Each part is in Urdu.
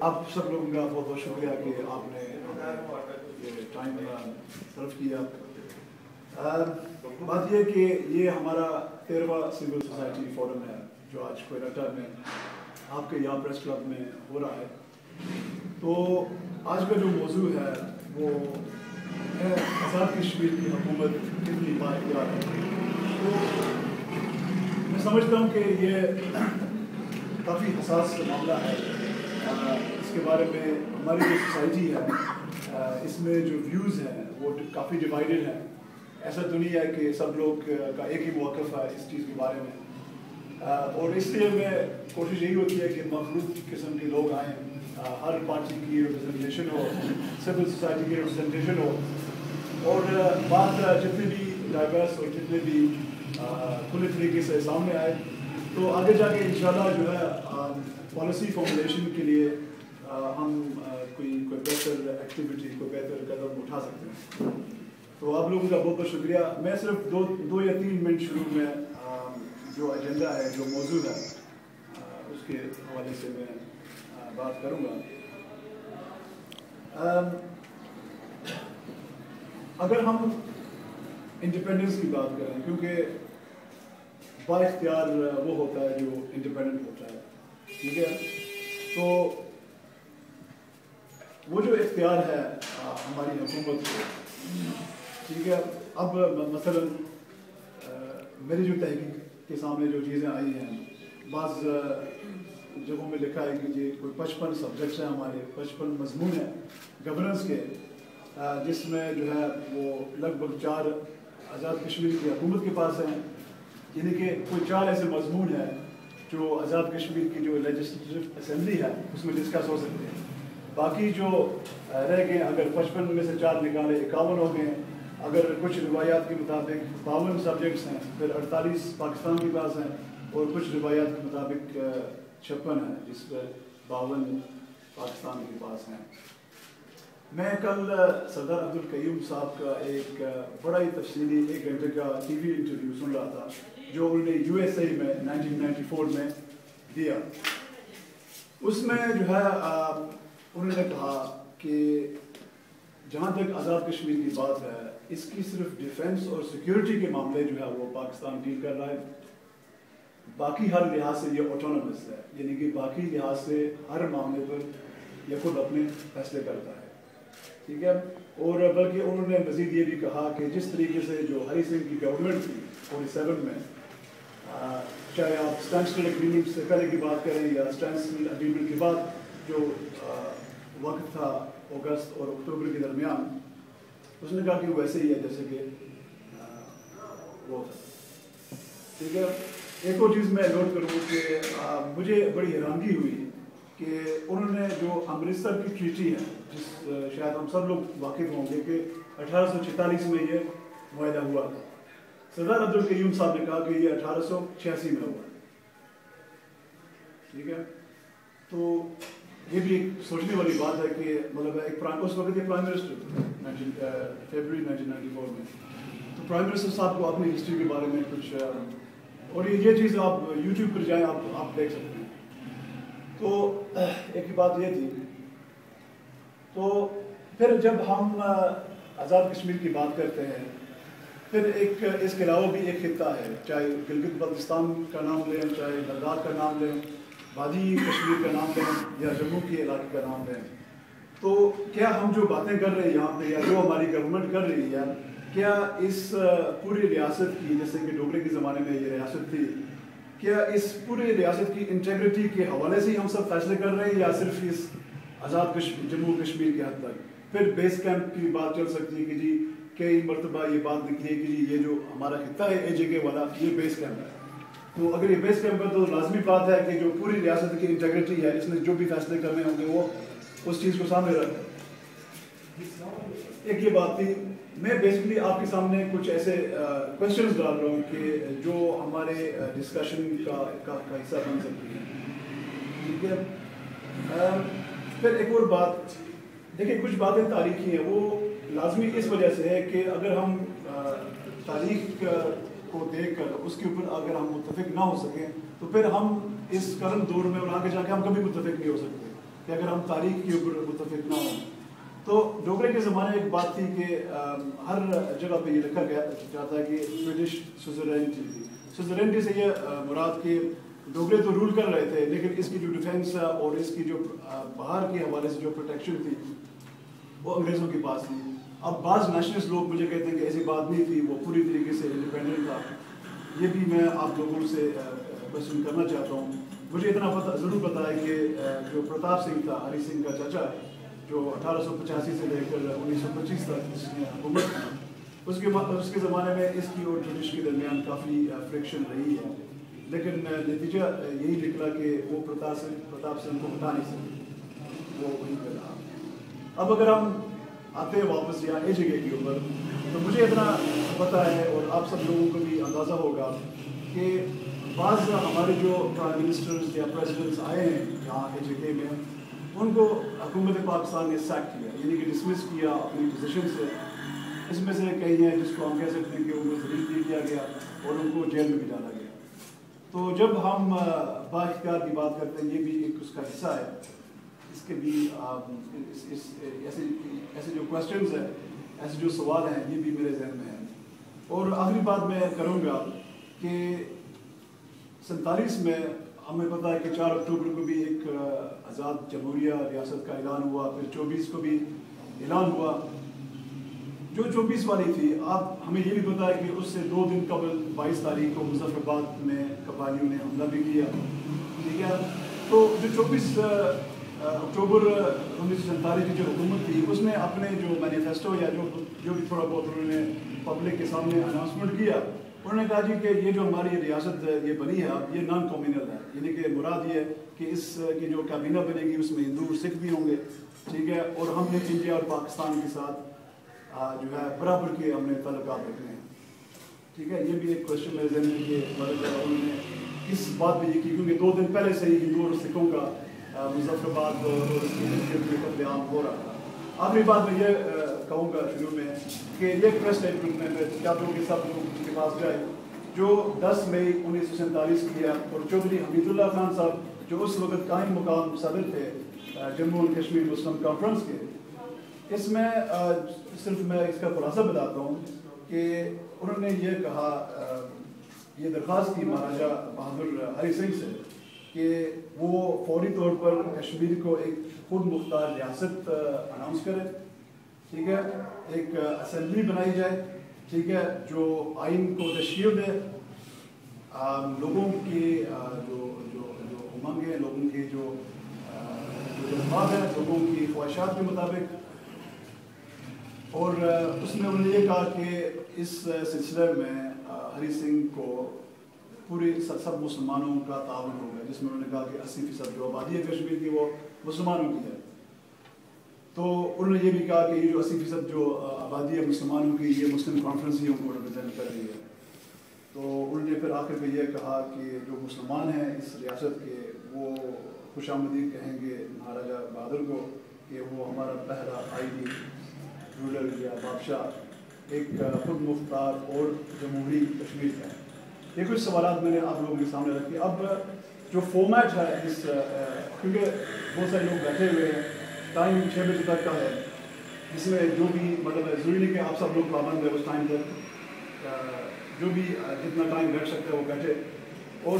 آپ سب لوگوں کا بہت بہت شکریہ کہ آپ نے یہ ٹائم صرف کیا. بات یہ کہ یہ ہمارا 13واں سول سوسائٹی فورم ہے جو آج کوئٹہ میں آپ کے یہاں پریس کلب میں ہو رہا ہے. تو آج کا جو موضوع ہے وہ ہے آزاد کشمیر کی حکومت کتنی بااختیار ہے. تو میں سمجھتا ہوں کہ یہ کافی حساس معاملہ ہے. اس کے بارے میں ہماری جو سوسائٹی ہے اس میں جو ویوز ہیں وہ کافی ڈیوائیڈڈ ہیں. ایسا تو نہیں ہے کہ سب لوگ کا ایک ہی موقف ہے اس چیز کے بارے میں. اور اس لیے میں کوشش یہی ہوتی ہے کہ مخلوط قسم کے لوگ آئیں, ہر پارٹی کی ریپرزنٹیشن ہو, سول سوسائٹی کی ریپرزنٹیشن ہو, اور بات جتنے بھی ڈائیورس اور جتنے بھی کھلے طریقے سے سامنے آئے تو آگے جا کے انشاءاللہ جو ہے پالیسی فارمولیشن کے لیے ہم کوئی بہتر ایکٹیویٹی, کوئی بہتر قدم اٹھا سکتے ہیں. تو آپ لوگوں کا بہت بہت شکریہ. میں صرف دو یا تین منٹ شروع میں جو ایجنڈا ہے, جو موضوع ہے, اس کے حوالے سے میں بات کروں گا. اگر ہم انڈیپینڈنس کی بات کریں, کیونکہ با اختیار وہ ہوتا ہے جو انڈیپینڈنٹ ہوتا ہے, ٹھیک ہے, تو وہ جو اختیار ہے ہماری حکومت کو, ٹھیک ہے. اب مثلا میری جو تحقیق کے سامنے جو چیزیں آئی ہیں, بعض جگہوں میں لکھا ہے کہ جی کوئی 55 سبجیکٹس ہیں ہمارے, 55 مضمون ہیں گورننس کے, جس میں جو ہے وہ لگ بھگ 4 آزاد کشمیر کی حکومت کے پاس ہیں. یعنی کہ کوئی 4 ایسے مضمون ہیں جو آزاد کشمیر کی جو لیجسلیٹو اسمبلی ہے اس میں ڈسکس ہو سکتے ہیں. باقی جو رہ گئے, اگر 55 میں سے 4 نکالے 51 ہو گئے. اگر کچھ روایات کے مطابق 52 سبجیکٹس ہیں, پھر 48 پاکستان کے پاس ہیں, اور کچھ روایات کے مطابق 56 ہیں جس پہ 52 پاکستان کے پاس ہیں. میں کل سردار عبدالقیوم صاحب کا ایک بڑا ہی تفصیلی 1 گھنٹے کا ٹی وی انٹرویو سن رہا تھا جو انہوں نے USA میں 1994 میں دیا. اس میں جو ہے انہوں نے کہا کہ جہاں تک آزاد کشمیر کی بات ہے, اس کی صرف ڈیفینس اور سیکیورٹی کے معاملے جو ہے وہ پاکستان ڈیل کر رہا ہے. باقی ہر لحاظ سے یہ آٹونومس ہے, یعنی کہ باقی لحاظ سے ہر معاملے پر یہ خود اپنے فیصلے کرتا ہے, ٹھیک ہے. اور بلکہ انہوں نے مزید یہ بھی کہا کہ جس طریقے سے جو ہری سنگھ کی گورنمنٹ تھی 47 میں, چاہے آپ اسٹینڈ اگریمنٹ سے پہلے کی بات کریں یا اسٹینڈ اگریمنٹ کے بعد جو وقت تھا اگست اور اکتوبر کے درمیان, اس نے کہا کہ وہ ویسے ہی ہے جیسے کہ وہ تھا, ٹھیک ہے. ایک اور چیز میں نوٹ کروں کہ مجھے بڑی حیرانگی ہوئی کہ انہوں نے جو امرتسر کی ٹریٹی ہے, جس شاید ہم سب لوگ واقف ہوں گے کہ 1846 میں یہ معاہدہ ہوا تھا. سردار عبدالقیوم صاحب نے کہا کہ یہ 1886 میں ہوا, ٹھیک ہے. تو یہ بھی ایک سوچنے والی بات ہے کہ مطلب ایک اس وقت یہ پرائم منسٹر فیبروری 1994 میں, تو پرائم منسٹر صاحب کو اپنی ہسٹری کے بارے میں کچھ, اور یہ چیز آپ یوٹیوب پر جائیں آپ دیکھ سکتے ہیں. تو ایک ہی بات یہ تھی. تو پھر جب ہم آزاد کشمیر کی بات کرتے ہیں, پھر ایک اس کے علاوہ بھی ایک خطہ ہے, چاہے گلگت بلتستان کا نام لیں, چاہے لداخ کا نام لیں, وادی کشمیر کا نام لیں, یا جموں کے علاقے کا نام لیں. تو کیا ہم جو باتیں کر رہے ہیں یہاں پہ, یا جو ہماری گورنمنٹ کر رہی ہے, کیا اس پوری ریاست کی, جیسے کہ ڈوگرے کے زمانے میں یہ ریاست تھی, کیا اس پوری ریاست کی انٹیگریٹی کے حوالے سے ہی ہم سب فیصلے کر رہے ہیں, یا صرف اس آزاد جموں کشمیر کے حد تک؟ پھر بیس کیمپ کی بات چل سکتی ہے کہ جی کئی مرتبہ یہ بات نکلی ہے کہ جی یہ جو ہمارا خطہ ہے AJK والا, یہ بیس کیمپ ہے. تو اگر یہ بیس کیمپ ہے تو لازمی بات ہے کہ جو پوری ریاست کی انٹیگریٹی ہے, اس نے جو بھی فیصلے کرنے ہوں گے وہ اس چیز کو سامنے رکھے. ایک یہ بات تھی. میں بیسکلی آپ کے سامنے کچھ ایسے کوشچنز ڈال رہا ہوں کہ جو ہمارے ڈسکشن کا حصہ بن سکتی ہیں, ٹھیک ہے. پھر ایک اور بات, دیکھیں کچھ باتیں تاریخی ہیں, وہ لازمی اس وجہ سے ہے کہ اگر ہم تاریخ کو دیکھ کر اس کے اوپر اگر ہم متفق نہ ہو سکیں تو پھر ہم اس کرنٹ دور میں اور آگے جا کے ہم کبھی متفق نہیں ہو سکتے. کہ اگر ہم تاریخ کے اوپر متفق نہ ہوں. تو ڈوگرے کے زمانے میں ایک بات تھی کہ ہر جگہ پہ یہ لکھا گیا جاتا ہے کہ برٹش سوزرینٹی تھی. سوزرینٹی سے یہ مراد کہ ڈوگرے تو رول کر رہے تھے لیکن اس کی جو ڈیفینس اور اس کی جو باہر کے حوالے سے جو پروٹیکشن تھی وہ انگریزوں کے پاس تھی. اب بعض نیشنلسٹ لوگ مجھے کہتے ہیں کہ ایسی بات نہیں تھی, وہ پوری طریقے سے انڈیپینڈنٹ تھا. یہ بھی میں آپ لوگوں سے کوشچن کرنا چاہتا ہوں. مجھے اتنا ضرور پتا ہے کہ جو پرتاپ سنگھ تھا, ہری سنگھ کا چاچا, جو 1885 سے لے کر 1925 تک اس نے حکومت کی, اس کے زمانے میں اس کی اور برٹش کے درمیان کافی فرکشن رہی ہے, لیکن نتیجہ یہی نکلا کہ وہ پرتاپ سنگھ کو ہٹا نہیں سکے, وہ وہیں پہ رہا. اب اگر ہم آتے ہیں واپس یہاں اے جگہ کے اوپر, تو مجھے اتنا پتہ ہے اور آپ سب لوگوں کو بھی اندازہ ہوگا کہ بعض ہمارے جو پرائم منسٹرز یا پریزیڈنٹس آئے ہیں یہاں اے جگہ میں, ان کو حکومت پاکستان نے سیک کیا, یعنی کہ ڈسمس کیا اپنی پوزیشن سے. اس میں سے کئی ہیں جس کو ہم کہہ سکتے ہیں کہ ان کو ریلیز نہیں کیا گیا اور ان کو جیل میں بھی ڈالا گیا. تو جب ہم بااختیار کی بات کرتے ہیں, یہ بھی ایک اس کا حصہ ہے. اس کے بھی ایسے جو کوشچنز ہیں, ایسے جو سوال ہیں, یہ بھی میرے ذہن میں ہیں. اور آخری بات میں کروں گا کہ 47 میں ہمیں پتہ ہے کہ 4 اکتوبر کو بھی ایک آزاد جمہوریہ ریاست کا اعلان ہوا, پھر 24 کو بھی اعلان ہوا. جو 24 والی تھی, آپ ہمیں یہ بھی پتہ ہے کہ اس سے 2 دن قبل 22 تاریخ کو مظفر آباد میں قبائلیوں نے حملہ بھی کیا. ٹھیک ہے, تو جو 24 اکتوبر 1947 کی جو حکومت تھی, اس نے اپنے جو مینیفیسٹو یا جو بھی تھوڑا بہت انہوں نے پبلک کے سامنے اناؤنسمنٹ کیا, انہوں نے کہا جی کہ یہ جو ہماری ریاست یہ بنی ہے اب, یہ نان کمیونل ہے. یعنی کہ مراد یہ ہے کہ اس کی جو کابینہ بنے گی اس میں ہندو اور سکھ بھی ہوں گے. ٹھیک ہے, اور ہم نے انڈیا اور پاکستان کے ساتھ جو ہے برابر کے ہم نے تعلقات رکھنے ہیں. ٹھیک ہے, یہ بھی ایک کوشچن میرے ذہن میں کہ انہوں نے اس بات پہ یہ کی, کیونکہ 2 دن پہلے سے ہی ہندو اور سکھوں کا مظفر آباد اور اس کے قتل عام ہو رہا تھا. آخری بات میں یہ کہوں گا شروع میں کہ یہ پریس اسٹیٹمنٹ میں کیا لوگ کے سب لوگوں کے پاس جائے جو 10 مئی 1947 کی ہے, اور چودھری حمید اللہ خان صاحب جو اس وقت قائم مقام صدر تھے Jammu and Kashmir Muslim conference کے. اس میں صرف میں اس کا خلاصہ بتاتا ہوں کہ انہوں نے یہ کہا, یہ درخواست کی مہاراجہ بہادر ہری سنگھ سے کہ وہ فوری طور پر کشمیر کو ایک خود مختار ریاست اناؤنس کرے. ٹھیک ہے, ایک اسمبلی بنائی جائے. ٹھیک ہے, جو آئین کو تشکیل دے, لوگوں کی جو امنگ ہے, لوگوں کی جو جذبات ہیں, لوگوں کی خواہشات کے مطابق. اور اس میں انہوں نے یہ کہا کہ اس سلسلے میں ہری سنگھ کو پوری سب مسلمانوں کا تعاون ہوگا, جس میں انہوں نے کہا کہ 80% جو آبادی ہے کشمیر کی وہ مسلمانوں کی ہے. تو انہوں نے یہ بھی کہا کہ یہ جو 80% جو آبادی ہے مسلمانوں کی, یہ مسلم کانفرنس ہی ان کو ریپرزینٹ کر رہی ہے. تو انہوں نے پھر آخر میں یہ کہا کہ جو مسلمان ہیں اس ریاست کے, وہ خوش آمدید کہیں گے مہاراجہ بہادر کو کہ وہ ہمارا پہلا آئینی رولر یا بادشاہ ایک خود مختار اور جمہوری کشمیر کا ہے. یہ کچھ سوالات میں نے آپ لوگوں کے سامنے رکھے. اب جو فارمیٹ ہے اس, کیونکہ بہت سارے لوگ بیٹھے ہوئے ہیں, ٹائم 6 بجے تک کا ہے, جس میں جو بھی مطلب ضروری نہیں کہ آپ سب لوگ پابند ہیں اس ٹائم تک, جو بھی جتنا ٹائم بیٹھ سکتا ہے وہ بیٹھے. اور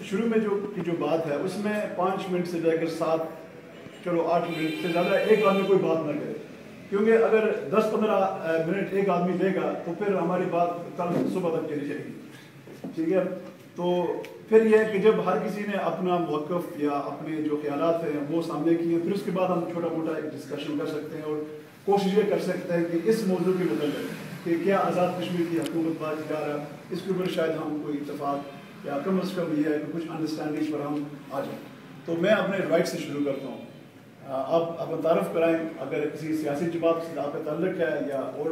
شروع میں جو بات ہے اس میں 5 منٹ سے لے کر 7 چلو 8 منٹ سے زیادہ ایک آدمی کوئی بات نہ کرے, کیونکہ اگر 10-15 منٹ ایک آدمی دے گا تو پھر ہماری بات کل صبح تک چلی جائے گی. ٹھیک ہے, تو پھر یہ ہے کہ جب ہر کسی نے اپنا موقف یا اپنے جو خیالات ہیں وہ سامنے کیے, پھر اس کے بعد ہم چھوٹا موٹا ایک ڈسکشن کر سکتے ہیں اور کوشش یہ کر سکتے ہیں کہ اس موضوع کے متعلق کہ کیا آزاد کشمیر کی حکومت بات کر رہا ہے, اس کے اوپر شاید ہم کوئی اتفاق یا کم از کم یہ ہے کہ کچھ انڈرسٹینڈنگ پر ہم آ جائیں. تو میں اپنے رائٹ سے شروع کرتا ہوں. آپ اپنا تعارف کرائیں, اگر کسی سیاسی جماعت سے آپ کا تعلق ہے یا اور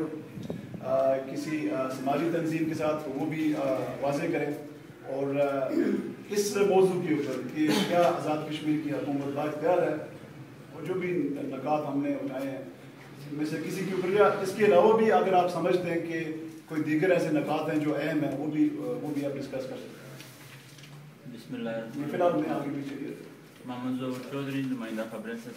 کسی سماجی تنظیم کے ساتھ, وہ بھی واضح کریں. اور اس موضوع کے اوپر کہ کیا آزاد کشمیر کی حکومت بااختیار ہے, اور جو بھی نکات ہم نے اٹھائے ہیں میں سے کسی کے اوپر, یا اس کے علاوہ بھی اگر آپ سمجھتے ہیں کہ کوئی دیگر ایسے نکات ہیں جو اہم ہیں وہ بھی آپ ڈسکس کر سکتے ہیں. بسم اللہ. فی الحال میں آگے بھی چلیے. محمد ظہور چودھری، نمائندہ خبریں سے